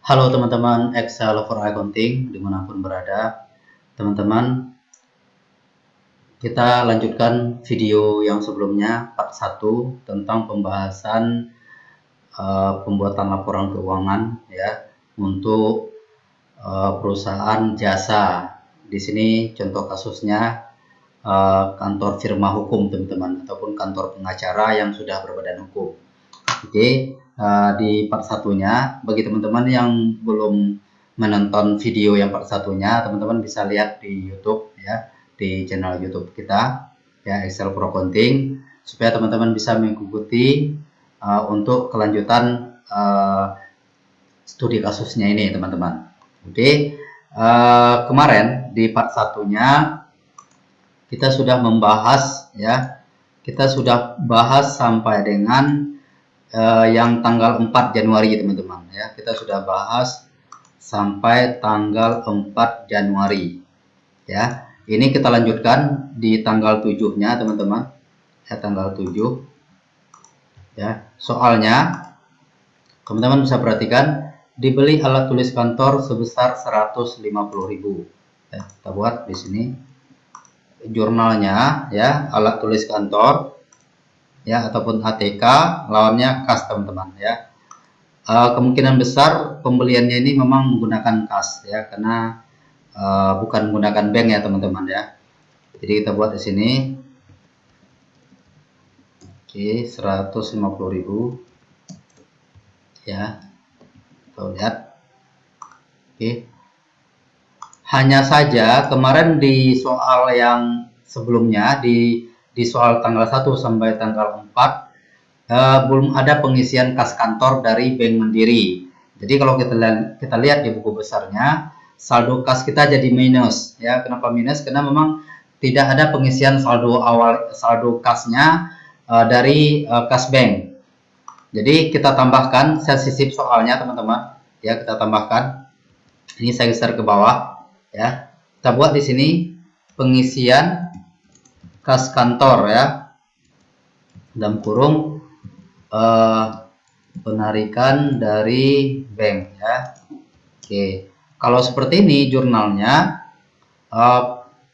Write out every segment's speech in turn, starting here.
Halo teman-teman Excel for Accounting dimanapun berada. Teman-teman, kita lanjutkan video yang sebelumnya part 1 tentang pembahasan pembuatan laporan keuangan ya untuk perusahaan jasa. Di sini contoh kasusnya kantor firma hukum teman-teman, ataupun kantor pengacara yang sudah berbadan hukum. Oke, di part satunya, bagi teman-teman yang belum menonton video yang part satunya, teman-teman bisa lihat di YouTube ya, di channel YouTube kita ya, Excel Pro Accounting, supaya teman-teman bisa mengikuti untuk kelanjutan studi kasusnya ini teman-teman. Oke, kemarin di part satunya kita sudah membahas ya, kita sudah bahas sampai dengan yang tanggal 4 Januari teman-teman ya. Kita sudah bahas sampai tanggal 4 Januari ya. Ini kita lanjutkan di tanggal 7-nya teman-teman ya, tanggal 7 ya. Soalnya teman-teman bisa perhatikan, dibeli alat tulis kantor sebesar 150.000 ya. Kita buat di sini jurnalnya ya, alat tulis kantor ya, ataupun ATK, lawannya kas teman-teman ya. Kemungkinan besar pembeliannya ini memang menggunakan kas ya, karena bukan menggunakan bank ya teman-teman ya. Jadi kita buat di sini. Oke, 150.000 ya. Kita lihat. Oke. Hanya saja kemarin di soal yang sebelumnya, di soal tanggal 1 sampai tanggal 4 belum ada pengisian kas kantor dari Bank Mandiri. Jadi kalau kita lihat di buku besarnya, saldo kas kita jadi minus ya. Kenapa minus? Karena memang tidak ada pengisian saldo kasnya dari kas bank. Jadi kita tambahkan, saya sisip soalnya teman-teman ya, kita tambahkan. Ini saya geser ke bawah ya. Kita buat di sini pengisian kas kantor ya, dalam kurung penarikan dari bank ya. Oke, kalau seperti ini jurnalnya,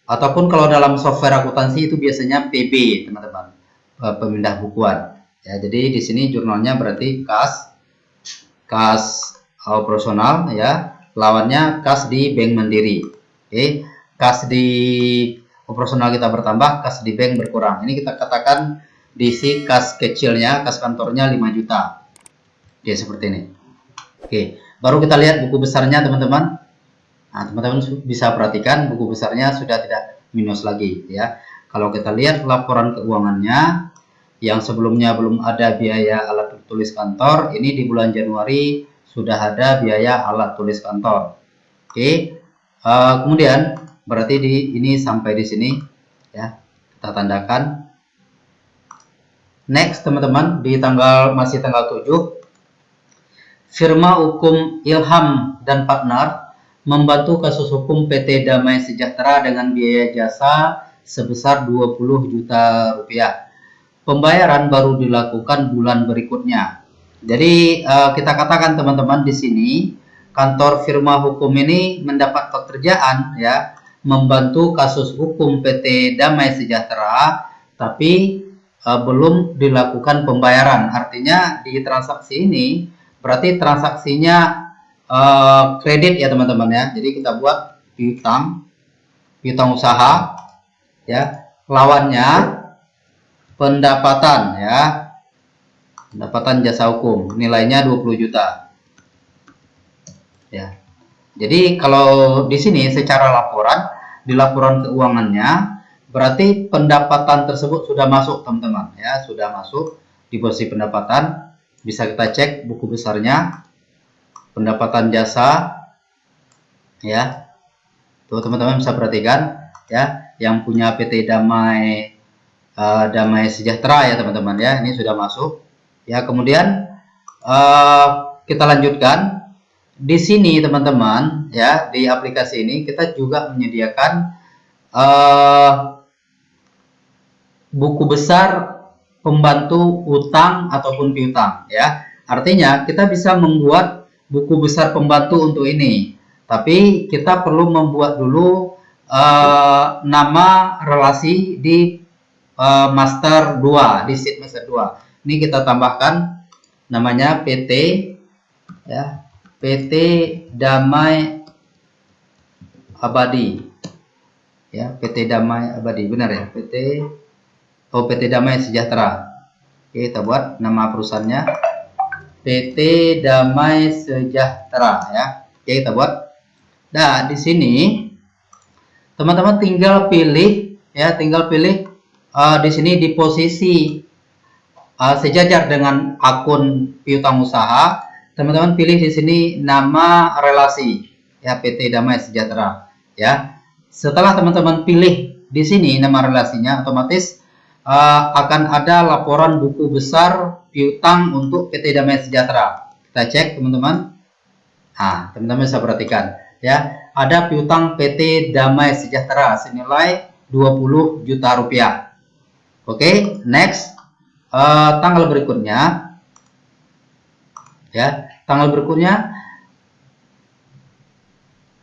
ataupun kalau dalam software akuntansi itu biasanya PB teman-teman, pemindah bukuan ya. Jadi di sini jurnalnya berarti kas operasional ya, lawannya kas di Bank Mandiri. Oke, kas di operasional kita bertambah, kas di bank berkurang. Ini kita katakan diisi kas kecilnya, kas kantornya 5 juta. Oke, seperti ini. Oke, baru kita lihat buku besarnya teman-teman. Nah, teman-teman bisa perhatikan buku besarnya sudah tidak minus lagi ya. Kalau kita lihat laporan keuangannya, yang sebelumnya belum ada biaya alat tulis kantor, ini di bulan Januari sudah ada biaya alat tulis kantor. Oke, kemudian berarti ini sampai di sini ya, kita tandakan. Next teman-teman, di masih tanggal 7, firma hukum Ilham dan Partner membantu kasus hukum PT Damai Sejahtera dengan biaya jasa sebesar 20 juta rupiah. Pembayaran baru dilakukan bulan berikutnya. Jadi kita katakan teman-teman, di sini kantor firma hukum ini mendapat pekerjaan ya, membantu kasus hukum PT Damai Sejahtera, tapi belum dilakukan pembayaran. Artinya di transaksi ini berarti transaksinya kredit ya teman-teman ya. Jadi kita buat piutang usaha ya, lawannya pendapatan ya, pendapatan jasa hukum, nilainya 20 juta ya. Jadi kalau di sini secara laporan, di laporan keuangannya, berarti pendapatan tersebut sudah masuk teman-teman ya, sudah masuk di posisi pendapatan. Bisa kita cek buku besarnya, pendapatan jasa ya. Tuh teman-teman bisa perhatikan ya, yang punya PT Damai Sejahtera ya teman-teman ya, ini sudah masuk ya. Kemudian kita lanjutkan di sini teman-teman ya, di aplikasi ini kita juga menyediakan buku besar pembantu utang ataupun piutang ya. Artinya kita bisa membuat buku besar pembantu untuk ini. Tapi kita perlu membuat dulu nama relasi di master 2, di sheet master 2. Ini kita tambahkan namanya PT, ya, PT Damai Abadi, ya, PT Damai Abadi, benar ya, PT Damai Sejahtera. Oke, kita buat nama perusahaannya PT Damai Sejahtera, ya. Oke, kita buat. Nah, di sini teman-teman tinggal pilih, ya, di sini di posisi sejajar dengan akun piutang usaha. Teman-teman pilih di sini nama relasi, ya, PT Damai Sejahtera, ya. Setelah teman-teman pilih di sini nama relasinya, otomatis akan ada laporan buku besar piutang untuk PT Damai Sejahtera. Kita cek, teman-teman. Nah, teman-teman bisa perhatikan, ya, ada piutang PT Damai Sejahtera senilai 20 juta rupiah. Oke, next. Tanggal berikutnya, ya,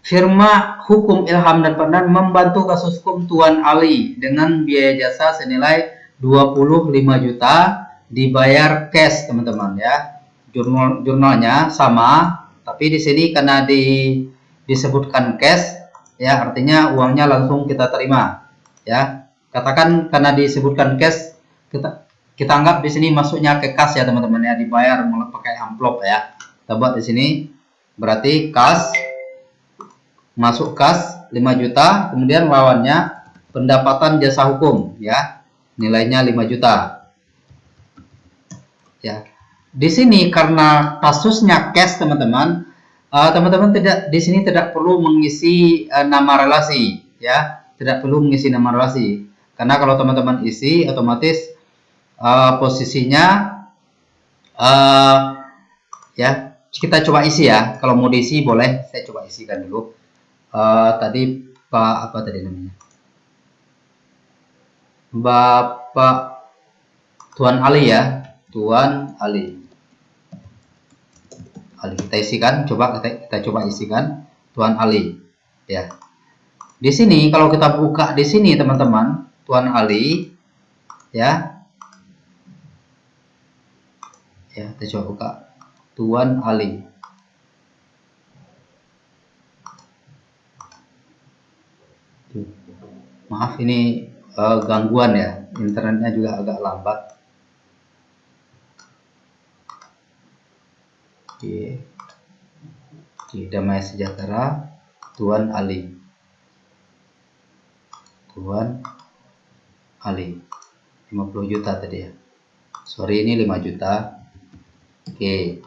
firma hukum Ilham dan Partner membantu kasus hukum Tuan Ali dengan biaya jasa senilai 25 juta dibayar cash, teman-teman, ya. Jurnalnya sama, tapi di sini karena disebutkan cash, ya, artinya uangnya langsung kita terima, ya. Katakan karena disebutkan cash, kita anggap di sini masuknya ke kas, ya, teman-teman, ya, dibayar pakai amplop, ya. Kita buat di sini berarti kas, masuk kas 5 juta, kemudian lawannya pendapatan jasa hukum, ya, nilainya 5 juta. Ya. Di sini karena kasusnya cash, teman-teman, teman-teman di sini tidak perlu mengisi nama relasi, ya. Tidak perlu mengisi nama relasi. Karena kalau teman-teman isi, otomatis posisinya ya, kita coba isi, ya. Kalau mau diisi boleh, saya coba isikan dulu. Tadi Pak apa tadi namanya? Bapak Tuan Ali, ya, Tuan Ali. Kita isikan, kita coba isikan Tuan Ali, ya. Di sini kalau kita buka di sini, teman-teman, Tuan Ali, ya. Ya, kita coba buka Tuan Ali. Maaf, ini gangguan, ya, internetnya juga agak lambat. Oke. Damai Sejahtera Tuan Ali. Tuan Ali 50 juta tadi, ya. Sorry, ini 5 juta. Oke.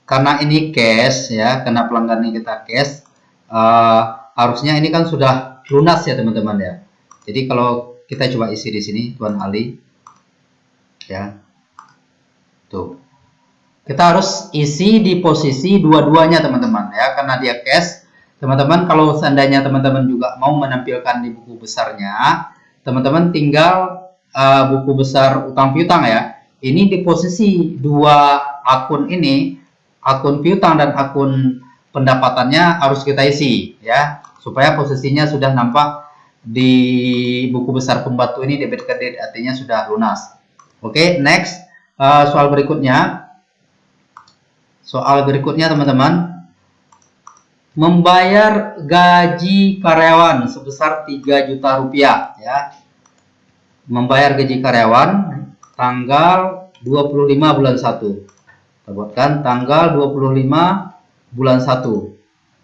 Karena ini cash, ya, karena pelanggan ini kita cash, harusnya ini kan sudah lunas, ya, teman-teman, ya. Jadi kalau kita coba isi di sini Tuan Ali, ya, tuh, kita harus isi di posisi dua-duanya, teman-teman, ya, karena dia cash. Teman-teman, kalau seandainya teman-teman juga mau menampilkan di buku besarnya, teman-teman tinggal buku besar utang piutang, ya, ini di posisi dua akun ini, akun piutang dan akun pendapatannya harus kita isi, ya, supaya posisinya sudah nampak di buku besar pembantu ini debit kredit, artinya sudah lunas. Oke, next. Soal berikutnya, teman-teman, membayar gaji karyawan sebesar 3 juta rupiah, ya. Membayar gaji karyawan tanggal 25 bulan 1. Kita buatkan tanggal 25 bulan 1.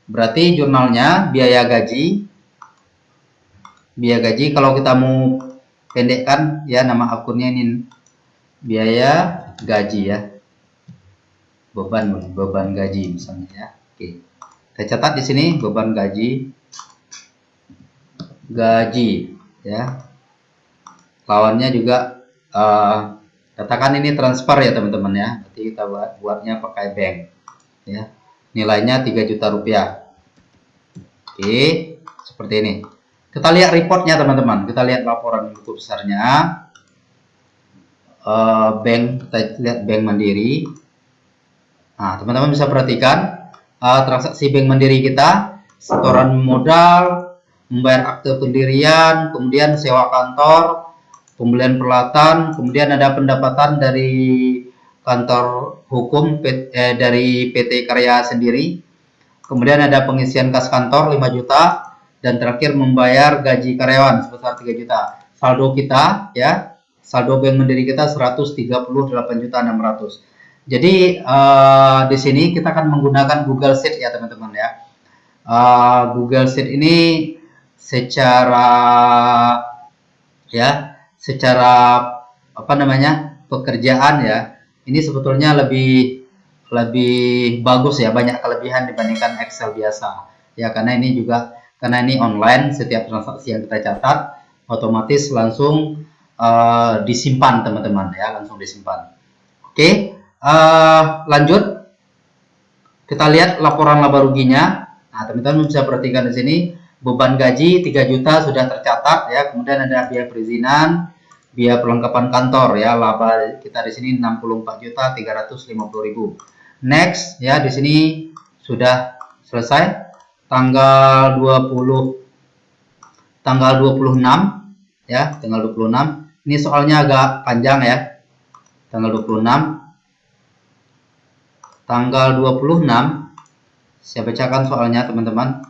Berarti jurnalnya biaya gaji kalau kita mau pendekkan, ya, nama akunnya ini biaya gaji, ya. Beban gaji misalnya, ya. Oke. Kita catat di sini beban gaji, ya. Lawannya juga katakan ini transfer, ya, teman-teman, ya. Nanti kita buatnya pakai bank, ya. Nilainya 3 juta rupiah. Oke, seperti ini. Kita lihat reportnya, teman-teman. Kita lihat laporan buku besarnya. Bank, kita lihat Bank Mandiri. Nah, teman-teman bisa perhatikan transaksi bank mandiri kita, setoran modal, membayar akte pendirian, kemudian sewa kantor, pembelian peralatan, kemudian ada pendapatan dari kantor hukum dari PT Karya sendiri, kemudian ada pengisian kas kantor 5 juta, dan terakhir membayar gaji karyawan sebesar 3 juta. Saldo kita ya, saldo bank mandiri kita 138.600. Jadi di sini kita akan menggunakan Google Sheet ya teman-teman ya. Google Sheet ini secara apa namanya, pekerjaan ya, ini sebetulnya lebih bagus ya, banyak kelebihan dibandingkan Excel biasa ya, karena ini online, setiap transaksi yang kita catat otomatis langsung disimpan teman-teman ya, langsung disimpan. Oke, lanjut kita lihat laporan laba ruginya. Nah, teman-teman bisa perhatikan di sini beban gaji 3 juta sudah tercatat ya, kemudian ada biaya perizinan, biaya perlengkapan kantor ya, laba kita di sini 64.350.000. Next ya, di sini sudah selesai tanggal 26 ya, tanggal 26. Ini soalnya agak panjang ya. Tanggal 26 saya bacakan soalnya teman-teman.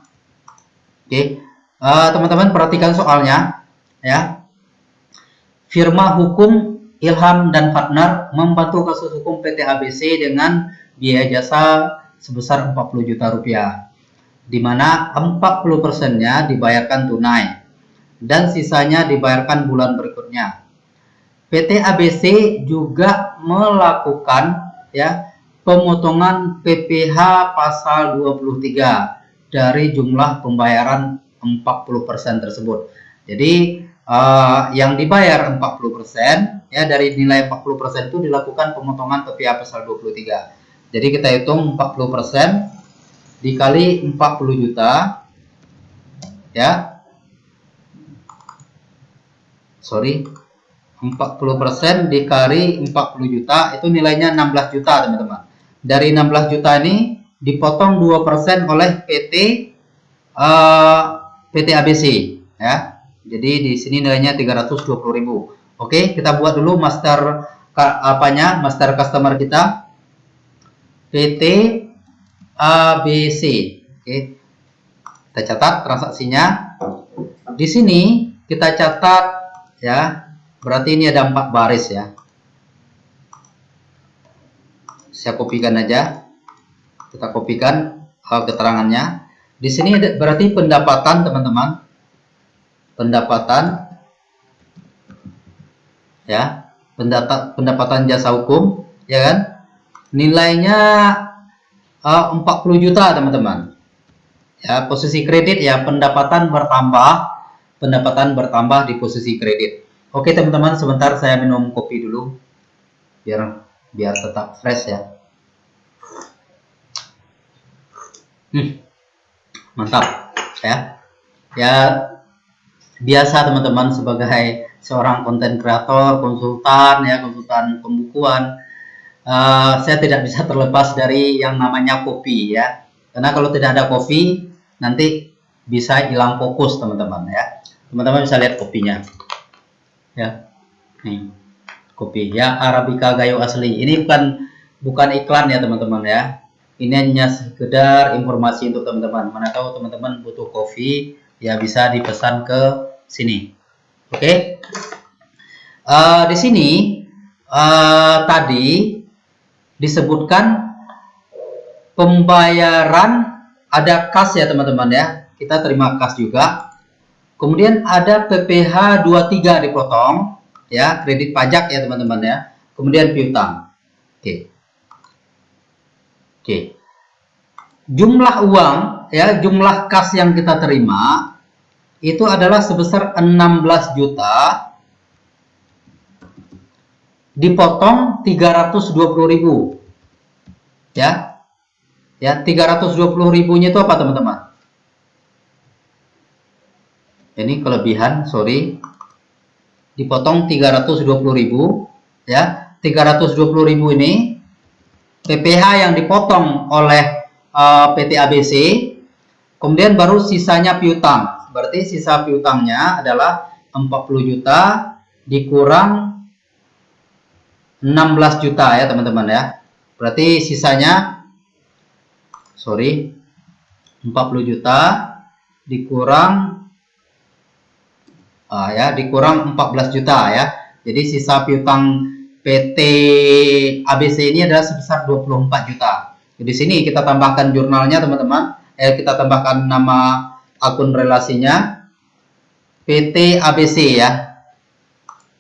Oke, teman-teman perhatikan soalnya ya. Firma hukum Ilham dan Partner membantu kasus hukum PT ABC dengan biaya jasa sebesar 40 juta rupiah, di mana 40%-nya dibayarkan tunai dan sisanya dibayarkan bulan berikutnya. PT ABC juga melakukan ya pemotongan PPh pasal 23 dari jumlah pembayaran 40% tersebut. Jadi yang dibayar 40% ya, dari nilai 40% itu dilakukan pemotongan PPh pasal 23. Jadi kita hitung 40% dikali 40 juta ya. 40% dikali 40 juta itu nilainya 16 juta teman-teman. Dari 16 juta ini dipotong 2% oleh PT ABC ya. Jadi di sini nilainya 320.000. Oke, kita buat dulu master customer kita, PT ABC. Oke, kita catat transaksinya. Di sini kita catat ya, berarti ini ada 4 baris ya. Saya kopikan aja. Kita kopikan keterangannya. Di sini berarti pendapatan teman-teman. Pendapatan ya, pendapatan jasa hukum ya kan, nilainya 40 juta teman-teman ya. Posisi kredit ya, pendapatan bertambah di posisi kredit. Oke teman-teman, sebentar saya minum kopi dulu biar tetap fresh ya. Mantap ya. Ya biasa teman-teman, sebagai seorang konten kreator, konsultan pembukuan, saya tidak bisa terlepas dari yang namanya kopi ya, karena kalau tidak ada kopi nanti bisa hilang fokus teman-teman ya. Teman-teman bisa lihat kopinya ya, nih kopi ya, Arabica Gayo asli. Ini bukan iklan ya teman-teman ya, ini hanya sekedar informasi untuk teman-teman. Mana tahu teman-teman butuh kopi ya, bisa dipesan ke sini. Oke. Di sini tadi disebutkan pembayaran ada kas ya teman-teman ya. Kita terima kas juga. Kemudian ada PPh 23 dipotong ya, kredit pajak ya teman-teman ya. Kemudian piutang. Oke. Jumlah uang ya, jumlah kas yang kita terima itu adalah sebesar 16 juta dipotong 320.000 ya. Ya, 320.000-nya itu apa teman-teman? Ini kelebihan, sorry. Dipotong 320.000 ya. 320.000 ini PPh yang dipotong oleh PT ABC, kemudian baru sisanya piutang. Berarti sisa piutangnya adalah 40 juta dikurang 16 juta ya teman-teman ya. Berarti sisanya 40 juta dikurang dikurang 14 juta ya. Jadi sisa piutang PT ABC ini adalah sebesar 24 juta. Di sini kita tambahkan jurnalnya teman-teman. Kita tambahkan nama akun relasinya PT ABC ya.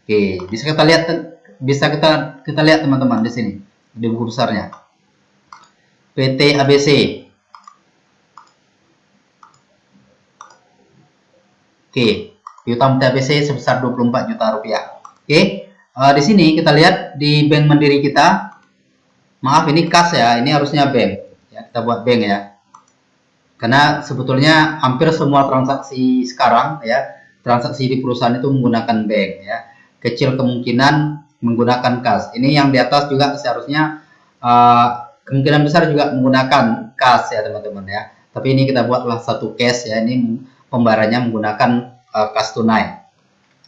Oke, bisa kita lihat teman-teman di sini di buku besarnya. PT ABC. Oke, piutang PT ABC sebesar 24 juta rupiah. Oke, di sini kita lihat di Bank Mandiri kita. Maaf, ini kas ya, ini harusnya bank. Ya, kita buat bank ya. Karena sebetulnya hampir semua transaksi sekarang ya, transaksi di perusahaan itu menggunakan bank ya. Kecil kemungkinan menggunakan kas. Ini yang di atas juga seharusnya kemungkinan besar juga menggunakan kas ya teman-teman ya. Tapi ini kita buatlah satu case ya. Ini pembayarannya menggunakan kas tunai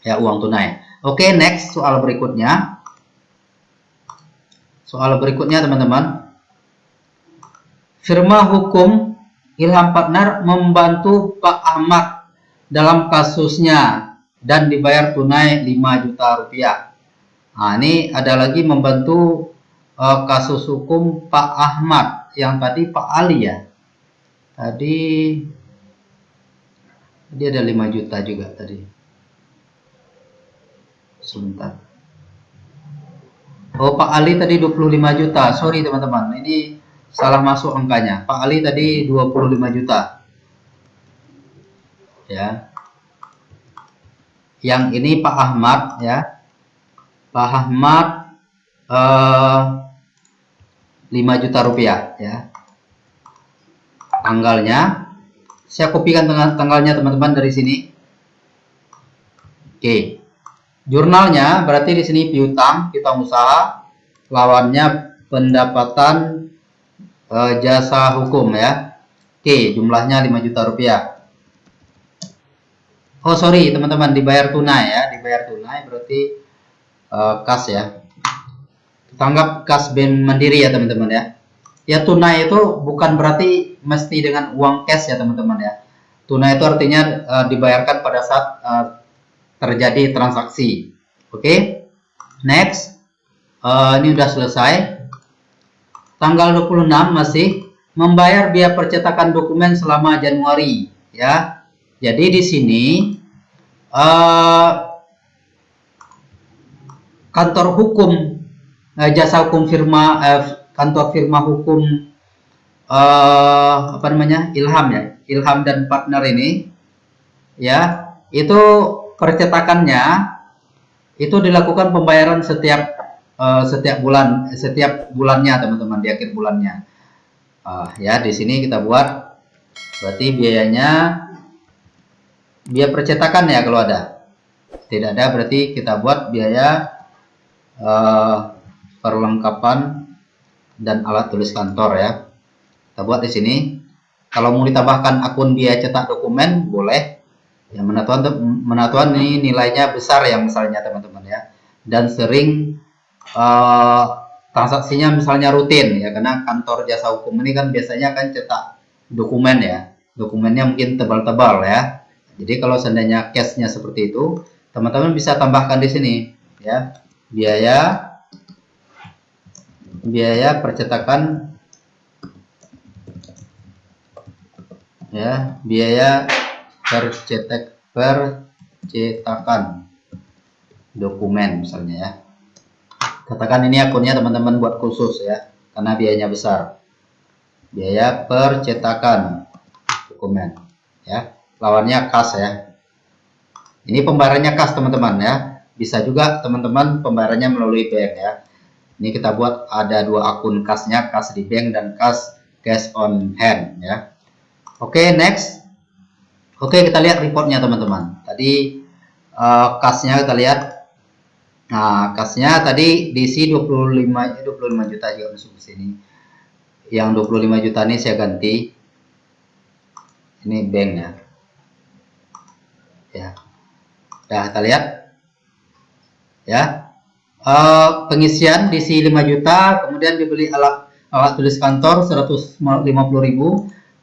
ya, uang tunai. Oke, next soal berikutnya. Soal berikutnya teman-teman. Firma hukum Ilham Partner membantu Pak Ahmad dalam kasusnya dan dibayar tunai 5 juta rupiah. Nah, ini ada lagi membantu kasus hukum Pak Ahmad. Yang tadi Pak Ali ya. Tadi dia ada 5 juta juga tadi. Sebentar. Oh, Pak Ali tadi 25 juta. Sorry teman-teman. Ini salah masuk angkanya. Pak Ali tadi 25 juta. Ya. Yang ini Pak Ahmad ya. Pak Ahmad 5 juta rupiah ya. Tanggalnya saya kopikan tanggalnya teman-teman dari sini. Oke. Jurnalnya berarti di sini piutang usaha, lawannya pendapatan jasa hukum ya. Oke, jumlahnya 5 juta rupiah. Oh sorry teman-teman, dibayar tunai ya, dibayar tunai berarti kas ya. Kita anggap kas Bank Mandiri ya teman-teman ya. Ya tunai itu bukan berarti mesti dengan uang cash ya teman-teman ya. Tunai itu artinya dibayarkan pada saat terjadi transaksi. Oke, next. Ini udah selesai. Tanggal 26 masih membayar biaya percetakan dokumen selama Januari ya. Jadi di sini kantor hukum jasa hukum firma kantor firma hukum apa namanya, Ilham ya, Ilham dan Partner ini ya, itu percetakannya itu dilakukan pembayaran setiap bulannya teman-teman, di akhir bulannya. Ya di sini kita buat berarti biayanya, biaya percetakan ya, kalau ada. Tidak ada berarti kita buat biaya perlengkapan dan alat tulis kantor ya. Kita buat di sini. Kalau mau ditambahkan akun biaya cetak dokumen boleh. Ya, menatuan ini nilainya besar ya misalnya teman-teman ya. Dan sering transaksinya misalnya rutin ya, karena kantor jasa hukum ini kan biasanya kan cetak dokumen ya. Dokumennya mungkin tebal-tebal ya. Jadi kalau seandainya case-nya seperti itu, teman-teman bisa tambahkan di sini ya. Biaya percetakan ya, biaya percetakan dokumen misalnya ya. Katakan ini akunnya teman-teman buat khusus ya, karena biayanya besar. Biaya percetakan dokumen ya, lawannya kas ya. Ini pembayarannya kas teman-teman ya. Bisa juga teman-teman pembayarannya melalui bank ya. Ini kita buat ada dua akun kasnya, kas di bank dan kas cash on hand ya. Oke, next. Oke, kita lihat reportnya teman-teman. Tadi kasnya kita lihat. Nah, kasnya tadi diisi 25 juta juga masuk ke sini. Yang 25 juta ini saya ganti. Ini bank ya. Ya. Dah kita lihat. Ya. Pengisian diisi 5 juta, kemudian dibeli alat tulis kantor 150.000,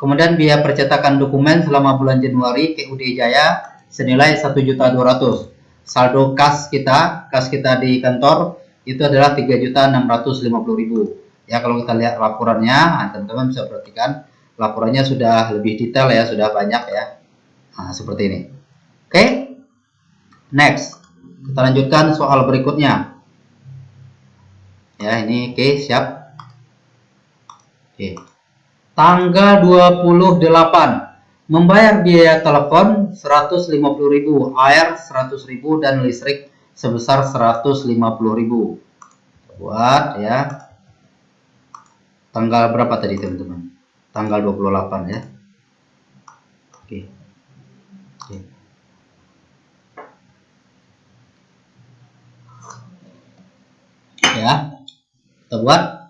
kemudian biaya percetakan dokumen selama bulan Januari ke UD Jaya senilai 1.200.000. Saldo kas kita di kantor itu adalah 3.650.000. Ya, kalau kita lihat laporannya, teman-teman bisa perhatikan laporannya sudah lebih detail ya, sudah banyak ya. Nah, seperti ini. Oke. Next. Kita lanjutkan soal berikutnya. Ya, ini oke, siap. Oke. Tanggal 28 membayar biaya telepon 150.000, air 100.000 dan listrik sebesar 150.000. Buat ya. Tanggal berapa tadi teman-teman? Tanggal 28 ya. Oke. Oke. Ya. Kita buat.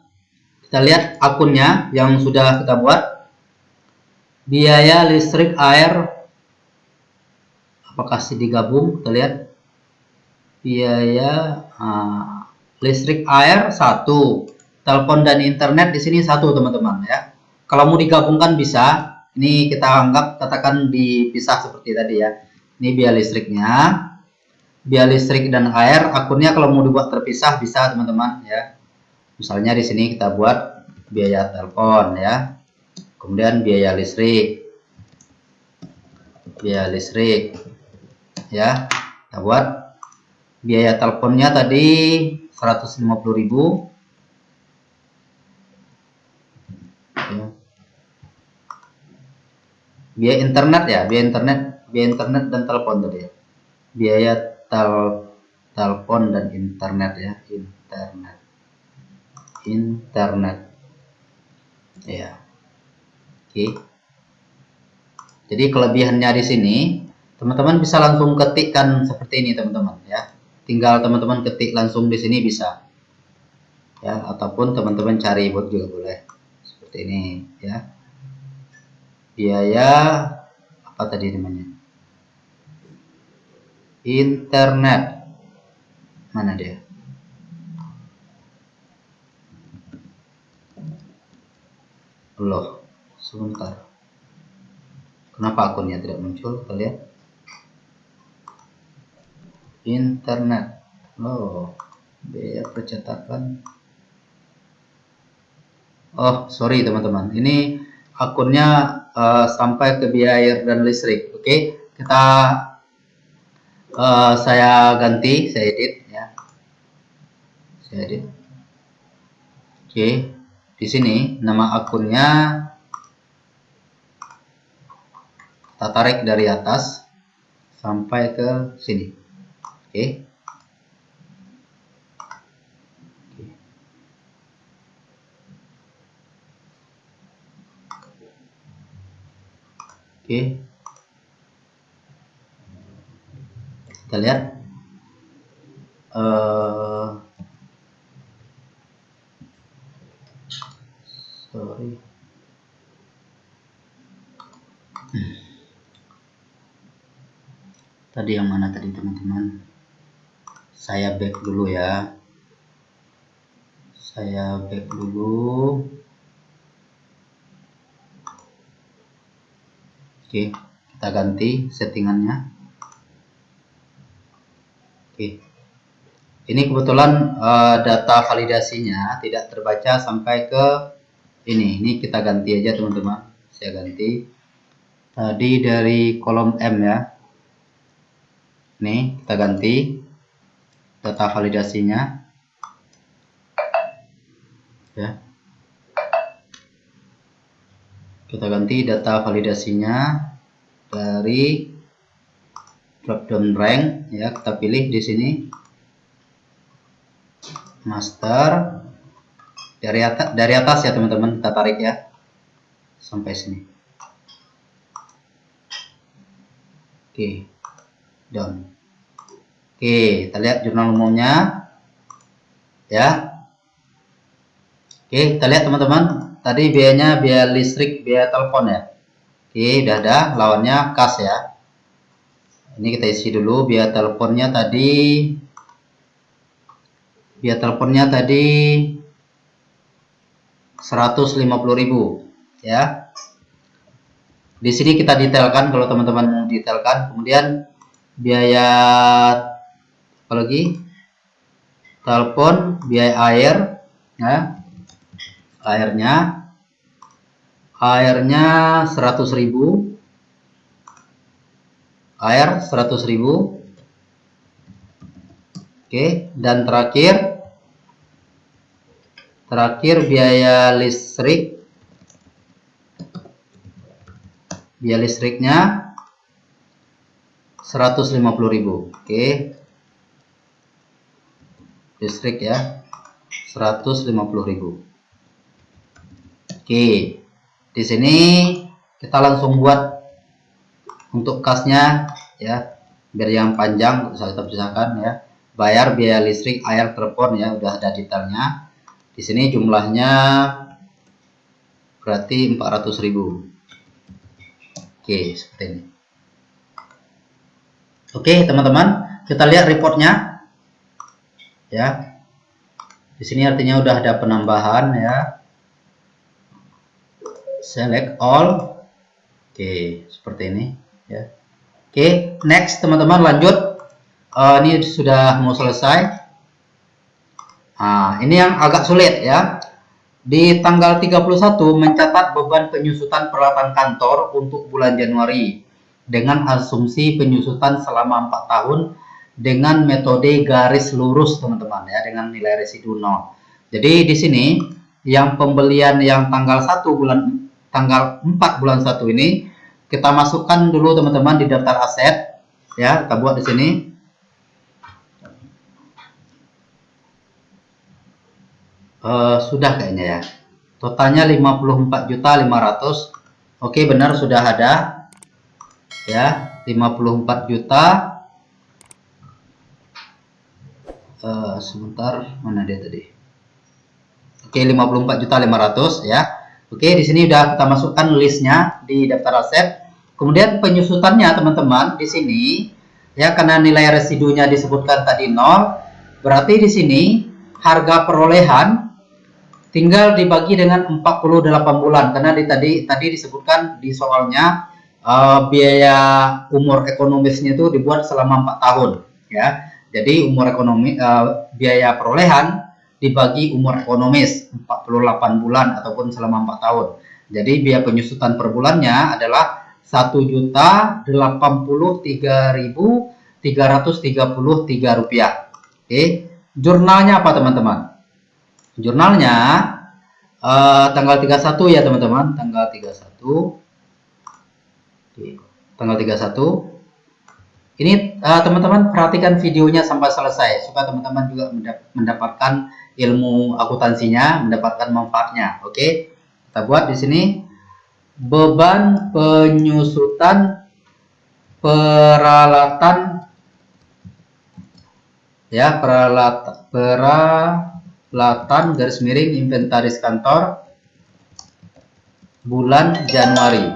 Kita lihat akunnya yang sudah kita buat. Biaya listrik air apakah sih digabung? Kita lihat. Biaya listrik air 1, telepon dan internet di sini 1 teman-teman ya. Kalau mau digabungkan bisa. Ini kita anggap katakan dipisah seperti tadi ya. Ini biaya listriknya. Biaya listrik dan air akunnya kalau mau dibuat terpisah bisa teman-teman ya. Misalnya di sini kita buat biaya telepon ya. Kemudian biaya listrik. Biaya listrik ya. Kita buat biaya teleponnya tadi 150.000 ya. Biaya internet ya, biaya internet dan telepon tadi ya. Biaya telepon dan internet ya, internet ya. Oke. Jadi kelebihannya di sini teman-teman bisa langsung ketikkan seperti ini teman-teman ya. Tinggal teman-teman ketik langsung di sini bisa. Ya, ataupun teman-teman cari bot juga boleh. Seperti ini ya. Biaya apa tadi namanya? Internet. Mana dia? Loh, sebentar. Kenapa akunnya tidak muncul? Kita lihat. Internet. Oh, biaya percetakan. Oh, sorry teman-teman. Ini akunnya sampai ke biaya air dan listrik. Oke, kita saya ganti, saya edit ya. Saya edit. Oke, di sini nama akunnya kita tarik dari atas sampai ke sini. Oke. Oke. Kita lihat. Sorry. Tadi yang mana tadi teman-teman? Saya back dulu ya. Saya back dulu. Oke, kita ganti settingannya. Oke. Ini kebetulan data validasinya tidak terbaca sampai ke ini. Ini kita ganti aja teman-teman. Saya ganti. Tadi dari kolom M ya. Nih, kita ganti data validasinya. Ya. Kita ganti data validasinya dari drop-down rank ya, kita pilih di sini master dari atas ya teman-teman, kita tarik ya sampai sini. Oke, down. Oke, kita lihat jurnal umumnya ya. Oke, kita lihat teman-teman, tadi biayanya biaya listrik, biaya telepon ya. Oke, udah ada, lawannya kas ya. Ini kita isi dulu biaya teleponnya tadi. Biaya teleponnya tadi 150.000 ya. Di sini kita detailkan kalau teman-teman mau detailkan. Kemudian biaya apa lagi? Telepon, biaya air ya. Airnya 100.000. Air 100.000. Oke, dan terakhir biaya listrik. Biaya listriknya 150.000. Oke. Listrik ya. 150.000. Oke. Di sini kita langsung buat untuk kasnya ya. Biar yang panjang bisa kita pisahkan ya. Bayar biaya listrik, air, telepon ya, udah ada detailnya. Di sini jumlahnya berarti 400.000. Oke, seperti ini. Oke, teman-teman, kita lihat reportnya. Ya. Di sini artinya udah ada penambahan ya. Select all. Oke, seperti ini ya. Oke, next teman-teman lanjut. Ini sudah mau selesai. Nah, ini yang agak sulit ya. Di tanggal 31 mencatat beban penyusutan peralatan kantor untuk bulan Januari dengan asumsi penyusutan selama 4 tahun dengan metode garis lurus teman-teman ya, dengan nilai residu 0. Jadi di sini yang pembelian yang tanggal 4 bulan 1 ini kita masukkan dulu teman-teman di daftar aset ya, kita buat di sini. Sudah kayaknya ya. Totalnya 54.500.000. Oke, benar sudah ada. Ya, 54 juta. Sebentar, mana dia tadi? Oke, 54.500.000 ya. Oke, di sini udah kita masukkan listnya di daftar aset. Kemudian penyusutannya teman-teman di sini ya, karena nilai residunya disebutkan tadi 0, berarti di sini harga perolehan tinggal dibagi dengan 48 bulan karena tadi disebutkan di soalnya biaya umur ekonomisnya itu dibuat selama 4 tahun ya. Jadi umur ekonomi biaya perolehan dibagi umur ekonomis 48 bulan ataupun selama 4 tahun. Jadi biaya penyusutan per bulannya adalah 1.083.333 rupiah. Oke, jurnalnya apa teman-teman? Jurnalnya tanggal 31 ya teman-teman, tanggal 31. Oke, tanggal 31. Ini teman-teman perhatikan videonya sampai selesai supaya teman-teman juga mendapatkan ilmu akuntansinya, mendapatkan manfaatnya. Oke. Kita buat di sini beban penyusutan peralatan ya, peralatan garis miring inventaris kantor bulan Januari.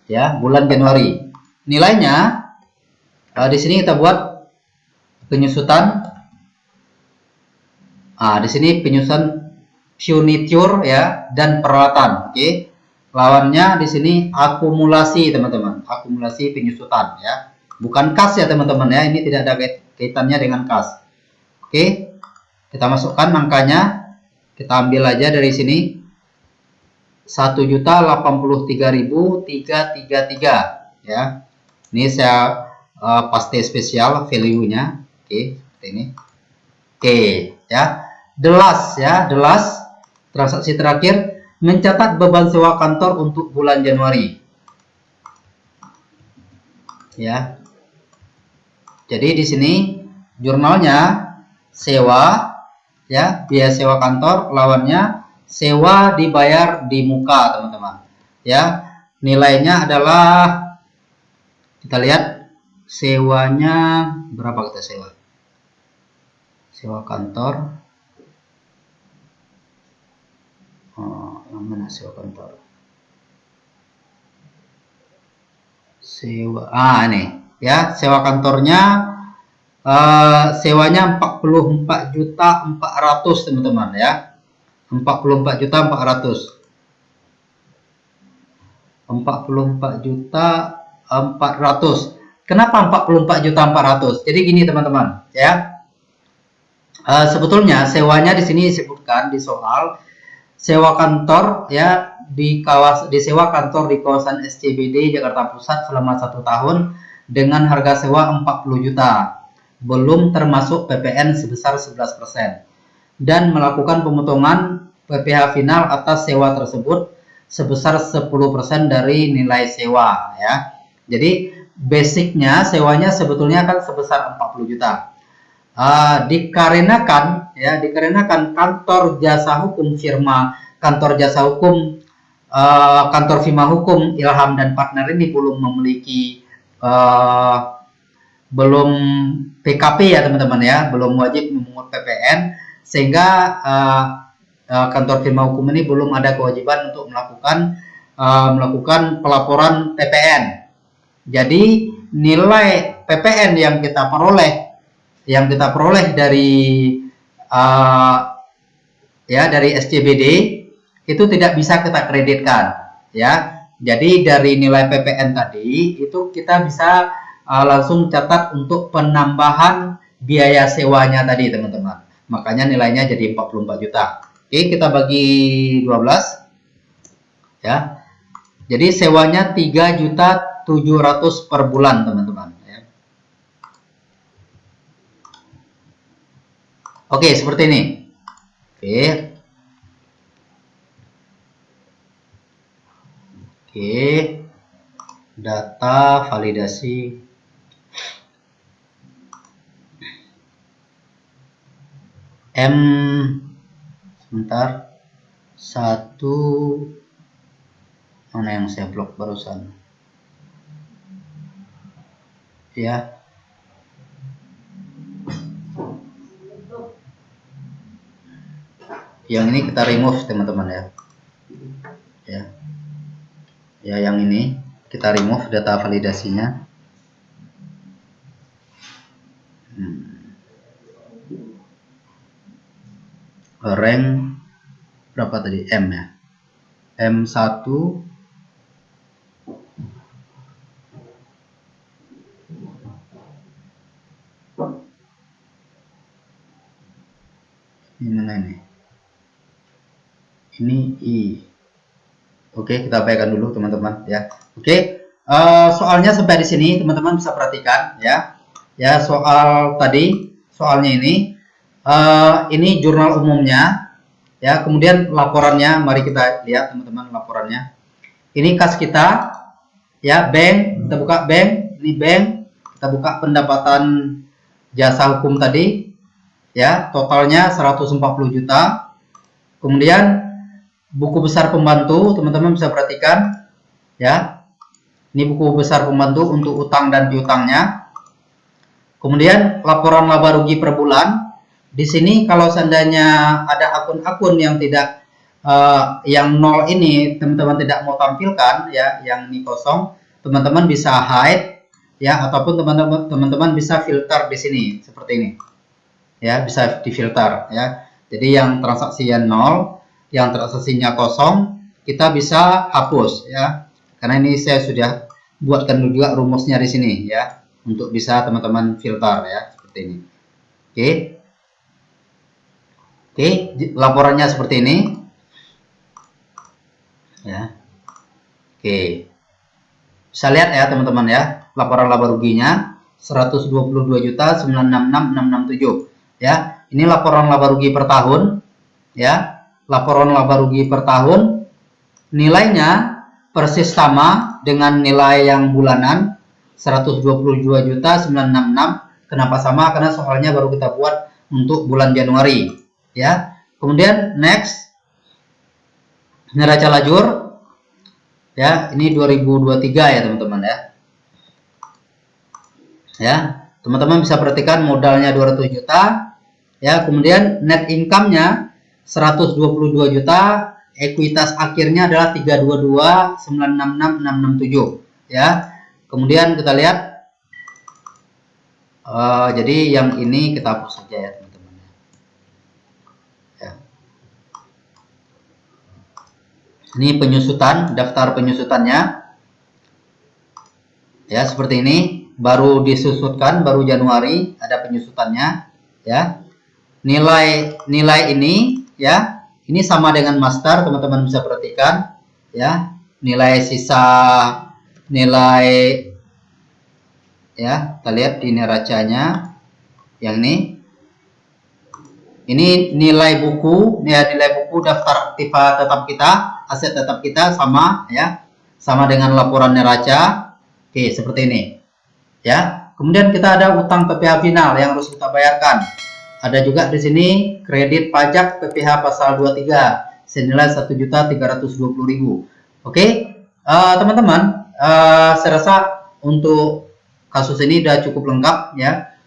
Ya, bulan Januari. Nilainya di sini kita buat penyusutan. Di sini penyusutan furniture ya dan peralatan. Oke. Lawannya di sini akumulasi teman-teman, akumulasi penyusutan ya. Bukan kas ya teman-teman ya, ini tidak ada kaitannya dengan kas. Oke, kita masukkan angkanya, kita ambil aja dari sini 1.083.333 ya. Ini saya paste spesial value-nya. Oke, seperti ini. Oke ya, the last transaksi terakhir mencatat beban sewa kantor untuk bulan Januari ya. Jadi di sini jurnalnya sewa ya, biaya sewa kantor, lawannya sewa dibayar di muka teman-teman ya. Nilainya adalah, kita lihat sewanya berapa, kita sewa sewa kantor. Yang mana sewa kantor? Sewa, ini ya, sewa kantornya, sewanya 44.400.000 teman-teman ya, 44.400.000, 44.400.000. Kenapa 44.400.000? Jadi gini teman-teman ya, sebetulnya sewanya di sini disebutkan di soal sewa kantor ya, disewa kantor di kawasan SCBD Jakarta Pusat selama 1 tahun dengan harga sewa 40 juta, belum termasuk PPN sebesar 11%, dan melakukan pemotongan PPh final atas sewa tersebut sebesar 10% dari nilai sewa ya. Jadi basicnya sewanya sebetulnya kan sebesar 40 juta. Dikarenakan kantor jasa hukum kantor firma hukum Ilham dan Partner ini belum memiliki belum PKP ya teman-teman ya, belum wajib memungut PPN, sehingga kantor firma hukum ini belum ada kewajiban untuk melakukan pelaporan PPN. Jadi nilai PPN yang kita peroleh dari dari SCBD itu tidak bisa kita kreditkan ya. Jadi dari nilai PPN tadi itu kita bisa langsung catat untuk penambahan biaya sewanya tadi teman-teman. Makanya nilainya jadi 44 juta. Oke, kita bagi 12 ya. Jadi sewanya 3.700.000 per bulan teman-teman ya. Oke, seperti ini. Oke, data validasi sebentar, 1 mana yang saya blok barusan ya. Yang ini kita remove teman-teman ya. Ya, yang ini kita remove data validasinya. Rank berapa tadi? M ya. M1 ini mana ini? Ini I. Oke, kita abaikan dulu teman-teman ya. Oke, soalnya sampai di sini teman-teman bisa perhatikan ya. Ya, soalnya ini jurnal umumnya ya. Kemudian laporannya, mari kita lihat teman-teman laporannya. Ini kas kita ya, bank, kita buka bank, ini bank, kita buka pendapatan jasa hukum tadi ya, totalnya 140 juta. Kemudian buku besar pembantu, teman-teman bisa perhatikan ya. Ini buku besar pembantu untuk utang dan piutangnya. Kemudian laporan laba rugi per bulan. Di sini kalau seandainya ada akun-akun yang tidak yang nol ini teman-teman tidak mau tampilkan ya, yang ini kosong, teman-teman bisa hide ya, ataupun teman-teman bisa filter di sini seperti ini. Ya, bisa difilter ya. Jadi yang transaksinya nol, yang transaksinya kosong, kita bisa hapus ya. Karena ini saya sudah buatkan juga rumusnya di sini ya, untuk bisa teman-teman filter ya, seperti ini. Oke, laporannya seperti ini ya. Oke, bisa lihat ya teman-teman ya, laporan laba ruginya 122.966.667 ya. Ini laporan laba rugi per tahun ya. Laporan laba rugi per tahun, nilainya persis sama dengan nilai yang bulanan 122.966. Kenapa sama? Karena soalnya baru kita buat untuk bulan Januari ya. Kemudian next, neraca lajur ya, ini 2023 ya teman-teman ya. Ya, teman-teman bisa perhatikan modalnya 200 juta Ya, kemudian net income-nya 122 juta, ekuitas akhirnya adalah 322966667 ya. Kemudian kita lihat jadi yang ini kita hapus saja ya teman-teman ya. Ini penyusutan, daftar penyusutannya ya, seperti ini. Baru disusutkan, baru Januari ada penyusutannya ya. Nilai ini ya, ini sama dengan master, teman-teman bisa perhatikan ya. Nilai sisa nilai ya, kita lihat di neracanya yang ini nilai buku ya, nilai buku daftar aktiva tetap kita, aset tetap kita sama ya, sama dengan laporan neraca. Oke, seperti ini ya. Kemudian kita ada utang PPh final yang harus kita bayarkan. Ada juga di sini kredit pajak PPh pasal 23 senilai 1.320.000. Oke, teman-teman, saya rasa untuk kasus ini sudah cukup lengkap ya.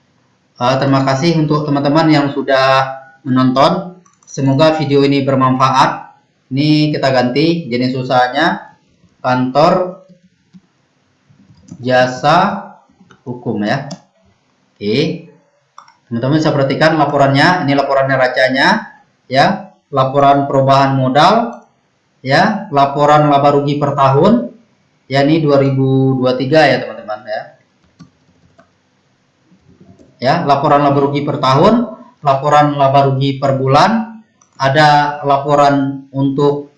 Terima kasih untuk teman-teman yang sudah menonton. Semoga video ini bermanfaat. Ini kita ganti jenis usahanya kantor jasa hukum ya. Oke, teman-teman bisa perhatikan laporannya. Ini laporan neracanya ya, laporan perubahan modal ya, laporan laba rugi per tahun ya, ini 2023 ya teman-teman ya, laporan laba rugi per tahun, laporan laba rugi per bulan, ada laporan untuk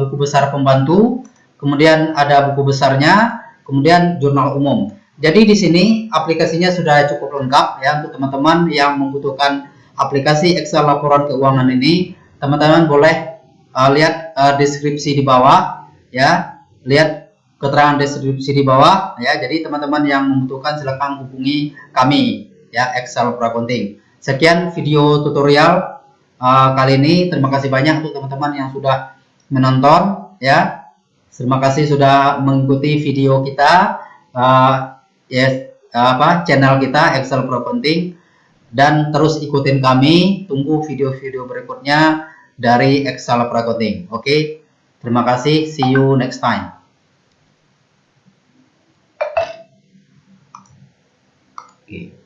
buku besar pembantu, kemudian ada buku besarnya, kemudian jurnal umum. Jadi di sini aplikasinya sudah cukup lengkap ya, untuk teman-teman yang membutuhkan aplikasi Excel laporan keuangan ini, teman-teman boleh lihat deskripsi di bawah ya, lihat keterangan deskripsi di bawah ya. Jadi teman-teman yang membutuhkan silakan hubungi kami ya, Excel Pro Accounting. Sekian video tutorial kali ini. Terima kasih banyak untuk teman-teman yang sudah menonton ya. Terima kasih sudah mengikuti video kita channel kita Excel Pro Accounting, dan terus ikutin kami, tunggu video-video berikutnya dari Excel Pro Accounting. Oke, terima kasih, see you next time. Okay.